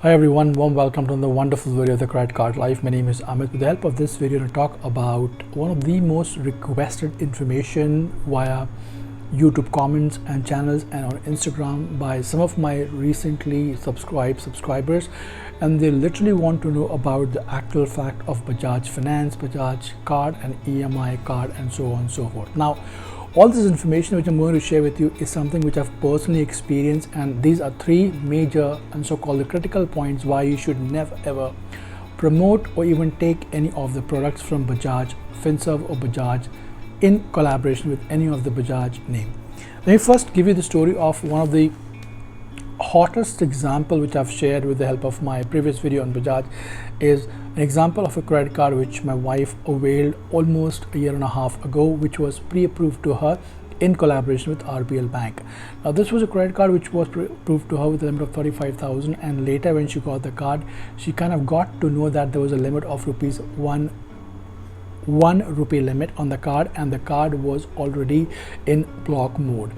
Hi everyone, warm welcome to the wonderful video of the Credit Card Life. My name is Amit. With the help of this video, to talk about one of the most requested information via YouTube comments and channels and on Instagram by some of my recently subscribers, and they literally want to know about the actual fact of Bajaj Finance, Bajaj card and EMI card and so on and so forth. Now, all this information which I'm going to share with you is something which I've personally experienced, and these are three major and so-called critical points why you should never ever promote or even take any of the products from Bajaj Finserv or Bajaj in collaboration with any of the Bajaj name. Let me first give you the story of one of the hottest example which I've shared with the help of my previous video on Bajaj. Is an example of a credit card which my wife availed almost a year and a half ago, which was pre-approved to her in collaboration with RBL Bank. Now this was a credit card which was approved to her with a limit of 35,000, and later when she got the card, she kind of got to know that there was a limit of rupees 1 rupee limit on the card, and the card was already in block mode.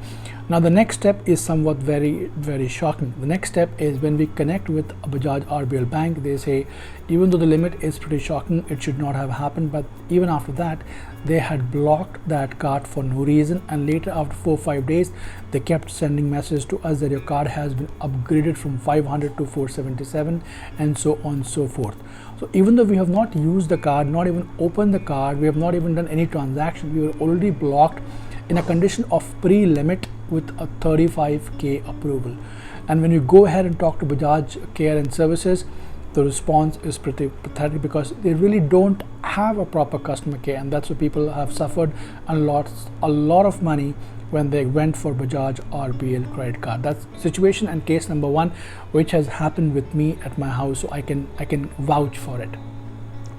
Now the next step is somewhat very shocking. The next step is when we connect with Bajaj RBL Bank, they say even though the limit is pretty shocking, it should not have happened, but even after that they had blocked that card for no reason, and later after 4 or 5 days they kept sending messages to us that your card has been upgraded from 500 to 477 and so on and so forth. So even though we have not used the card, not even opened the card, we have not even done any transaction, we were already blocked in a condition of pre-limit with a 35k approval. And when you go ahead and talk to Bajaj Care and Services, the response is pretty pathetic because they really don't have a proper customer care, and that's why people have suffered and lost a lot of money when they went for Bajaj RBL credit card. That's situation and case number one, which has happened with me at my house, so I can vouch for it.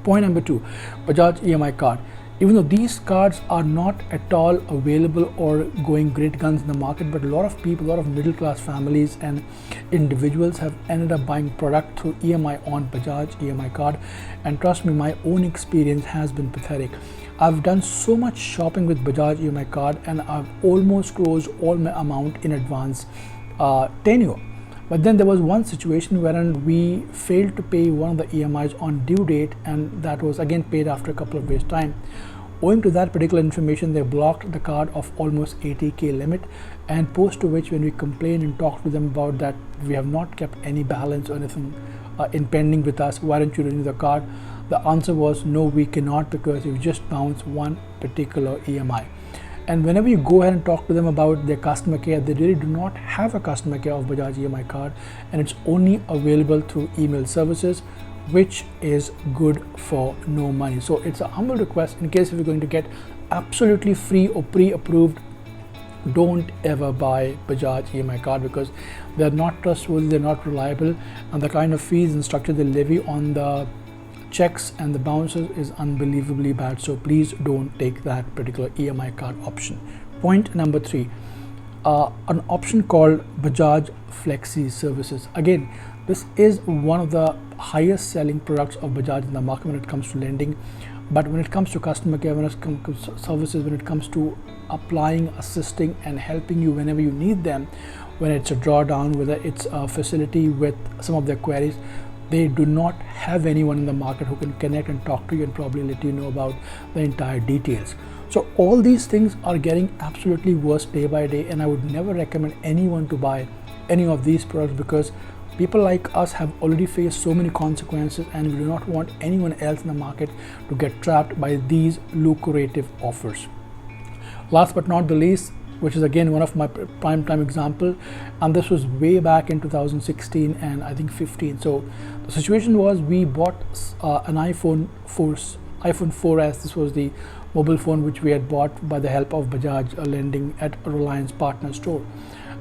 Point number two, Bajaj EMI card. Even though these cards are not at all available or going great guns in the market, but a lot of people, a lot of middle class families and individuals have ended up buying product through EMI on Bajaj EMI card, and trust me, my own experience has been pathetic. I've done so much shopping with Bajaj EMI card and I've almost closed all my amount in advance tenure. But then there was one situation wherein we failed to pay one of the EMIs on due date, and that was again paid after a couple of days time. Owing to that particular information, they blocked the card of almost 80k limit, and post to which when we complained and talked to them about that we have not kept any balance or anything in pending with us, why don't you renew the card? The answer was no, we cannot, because you just bounced one particular EMI. And whenever you go ahead and talk to them about their customer care, they really do not have a customer care of Bajaj EMI card, and it's only available through email services, which is good for no money. So it's a humble request, in case if you're going to get absolutely free or pre-approved, don't ever buy Bajaj EMI card, because they're not trustworthy, they're not reliable, and the kind of fees and structure they levy on the checks and the bounces is unbelievably bad. So please don't take that particular EMI card option. Point number three, an option called Bajaj Flexi Services. Again, this is one of the highest selling products of Bajaj in the market when it comes to lending, but when it comes to customer care, when it comes to services, when it comes to applying, assisting and helping you whenever you need them, when it's a drawdown, whether it's a facility with some of their queries, they do not have anyone in the market who can connect and talk to you and probably let you know about the entire details. So all these things are getting absolutely worse day by day, and I would never recommend anyone to buy any of these products, because people like us have already faced so many consequences, and we do not want anyone else in the market to get trapped by these lucrative offers. Last but not the least, which is again one of my prime time example, and this was way back in 2016 and I think 15. So the situation was, we bought an iPhone 4S. This was the mobile phone which we had bought by the help of Bajaj lending at a Reliance partner store.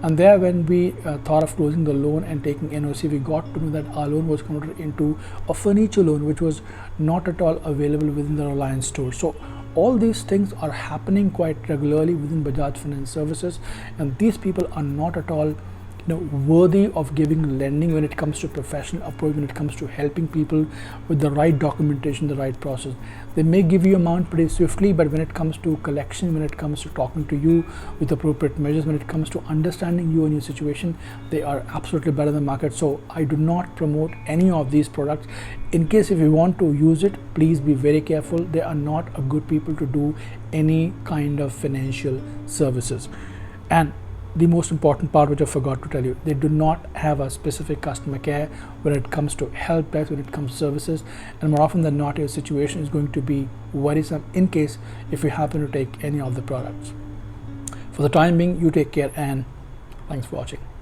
And there, when we thought of closing the loan and taking NOC, we got to know that our loan was converted into a furniture loan, which was not at all available within the Reliance store. So all these things are happening quite regularly within Bajaj Finance Services, and these people are not at all worthy of giving lending when it comes to professional approach, when it comes to helping people with the right documentation, the right process. They may give you amount pretty swiftly, but when it comes to collection, when it comes to talking to you with appropriate measures, when it comes to understanding you and your situation, they are absolutely better than the market. So I do not promote any of these products. In case if you want to use it, please be very careful. They are not a good people to do any kind of financial services. And the most important part, which I forgot to tell you, they do not have a specific customer care when it comes to help desk, when it comes to services, and more often than not your situation is going to be worrisome in case if you happen to take any of the products. For the time being, you take care, and thanks for watching.